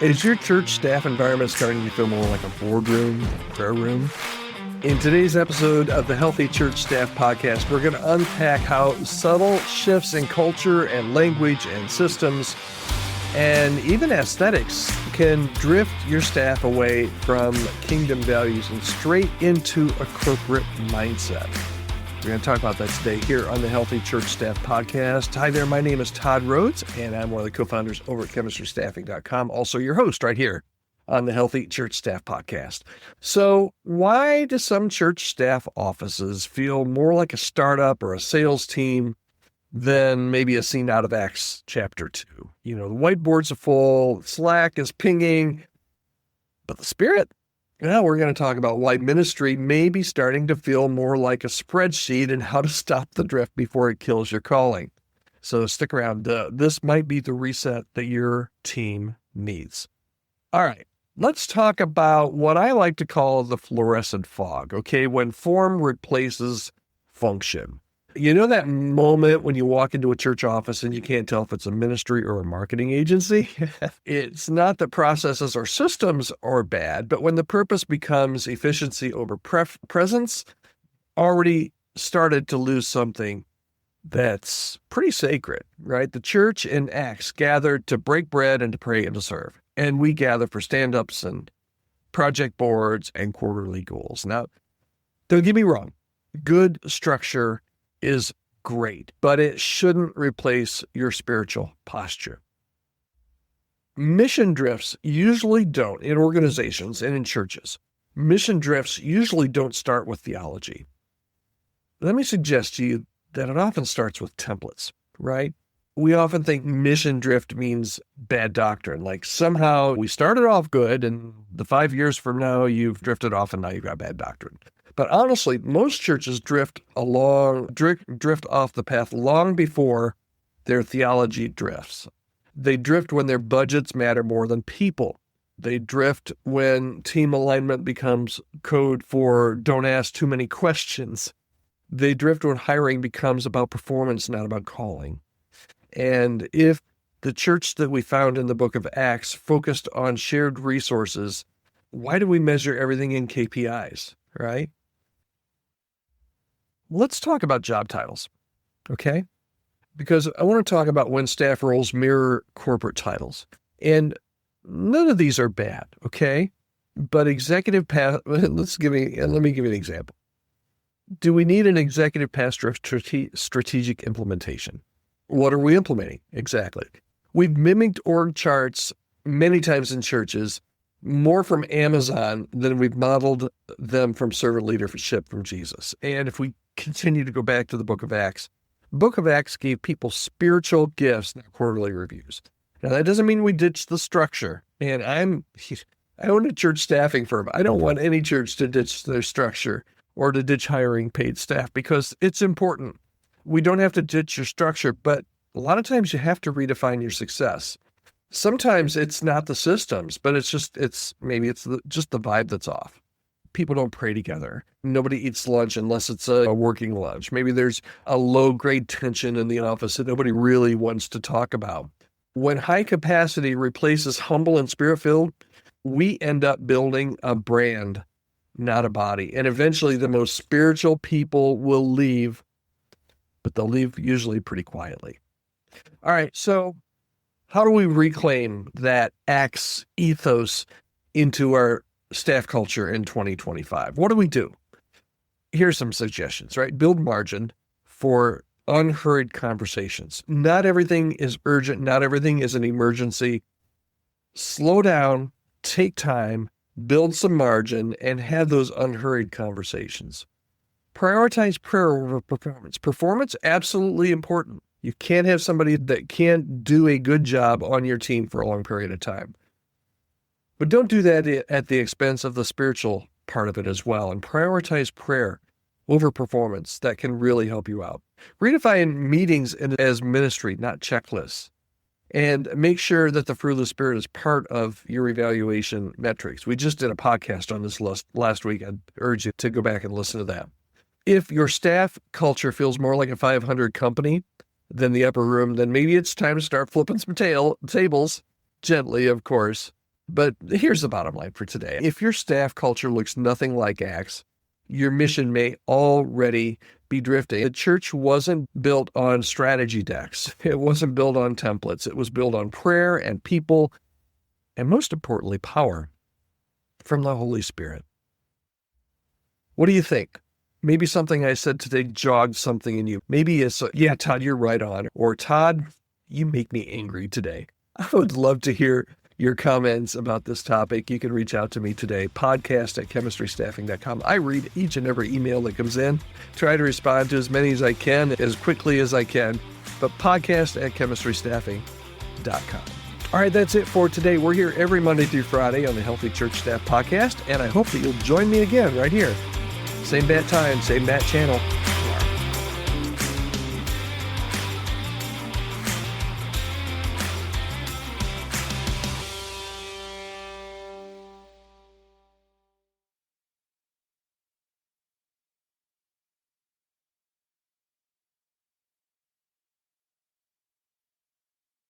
Is your church staff environment starting to feel more like a boardroom, prayer room? In today's episode of the Healthy Church Staff Podcast, we're going to unpack how subtle shifts in culture and language and systems and even aesthetics can drift your staff away from kingdom values and straight into a corporate mindset. We're going to talk about that today here on the Healthy Church Staff Podcast. Hi there, my name is Todd Rhodes, and I'm one of the co-founders over at chemistrystaffing.com, also your host right here on the Healthy Church Staff Podcast. So why do some church staff offices feel more like a startup or a sales team than maybe a scene out of Acts chapter 2? You know, the whiteboards are full, Slack is pinging, but the Spirit? Now we're going to talk about why ministry may be starting to feel more like a spreadsheet and how to stop the drift before it kills your calling. So stick around. This might be the reset that your team needs. All right, let's talk about what I like to call the fluorescent fog, okay? When form replaces function. You know that moment when you walk into a church office and you can't tell if it's a ministry or a marketing agency? It's not that processes or systems are bad, but when the purpose becomes efficiency over presence, already started to lose something that's pretty sacred, right? The church in Acts gathered to break bread and to pray and to serve. And we gather for stand-ups and project boards and quarterly goals. Now, don't get me wrong, good structure is great, but it shouldn't replace your spiritual posture. Mission drifts usually don't, in organizations and in churches. Mission drifts usually don't start with theology. Let me suggest to you that it often starts with templates, right? We often think mission drift means bad doctrine, like somehow we started off good and the 5 years from now you've drifted off and now you've got bad doctrine. But honestly, most churches drift off the path long before their theology drifts. They drift when their budgets matter more than people. They drift when team alignment becomes code for don't ask too many questions. They drift when hiring becomes about performance, not about calling. And if the church that we found in the book of Acts focused on shared resources, why do we measure everything in KPIs, right? Let's talk about job titles, okay? Because I want to talk about when staff roles mirror corporate titles. And none of these are bad, okay? But executive path, let me give you an example. Do we need an executive pastor of strategic implementation? What are we implementing? Exactly. We've mimicked org charts many times in churches, more from Amazon than we've modeled them from servant leadership from Jesus. And if we continue to go back to the book of Acts gave people spiritual gifts, not quarterly reviews. Now, that doesn't mean we ditch the structure. And I own a church staffing firm. I don't want any church to ditch their structure or to ditch hiring paid staff because it's important. We don't have to ditch your structure, but a lot of times you have to redefine your success. Sometimes it's not the systems, but it's just the vibe that's off. People don't pray together. Nobody eats lunch unless it's a working lunch. Maybe there's a low-grade tension in the office that nobody really wants to talk about. When high capacity replaces humble and spirit-filled, we end up building a brand, not a body. And eventually the most spiritual people will leave, but they'll leave usually pretty quietly. All right, so how do we reclaim that Acts ethos into our staff culture in 2025? What do we do? Here's some suggestions, right? Build margin for unhurried conversations. Not everything is urgent. Not everything is an emergency. Slow down, take time, build some margin, and have those unhurried conversations. Prioritize prayer over performance. Performance, absolutely important. You can't have somebody that can't do a good job on your team for a long period of time. But don't do that at the expense of the spiritual part of it as well. And prioritize prayer over performance. That can really help you out. Redefine meetings as ministry, not checklists. And make sure that the fruit of the Spirit is part of your evaluation metrics. We just did a podcast on this last week. I'd urge you to go back and listen to that. If your staff culture feels more like a 500 company than the upper room, then maybe it's time to start flipping some tables, gently, of course, But here's the bottom line for today. If your staff culture looks nothing like Acts, your mission may already be drifting. The church wasn't built on strategy decks. It wasn't built on templates. It was built on prayer and people, and most importantly, power from the Holy Spirit. What do you think? Maybe something I said today jogged something in you. Maybe it's, yeah, Todd, you're right on. Or, Todd, you make me angry today. I would love to hear your comments about this topic. You can reach out to me today, podcast@chemistrystaffing.com. I read each and every email that comes in, try to respond to as many as I can, as quickly as I can, but podcast@chemistrystaffing.com. All right, that's it for today. We're here every Monday through Friday on the Healthy Church Staff Podcast, and I hope that you'll join me again right here. Same bat time, same bat channel.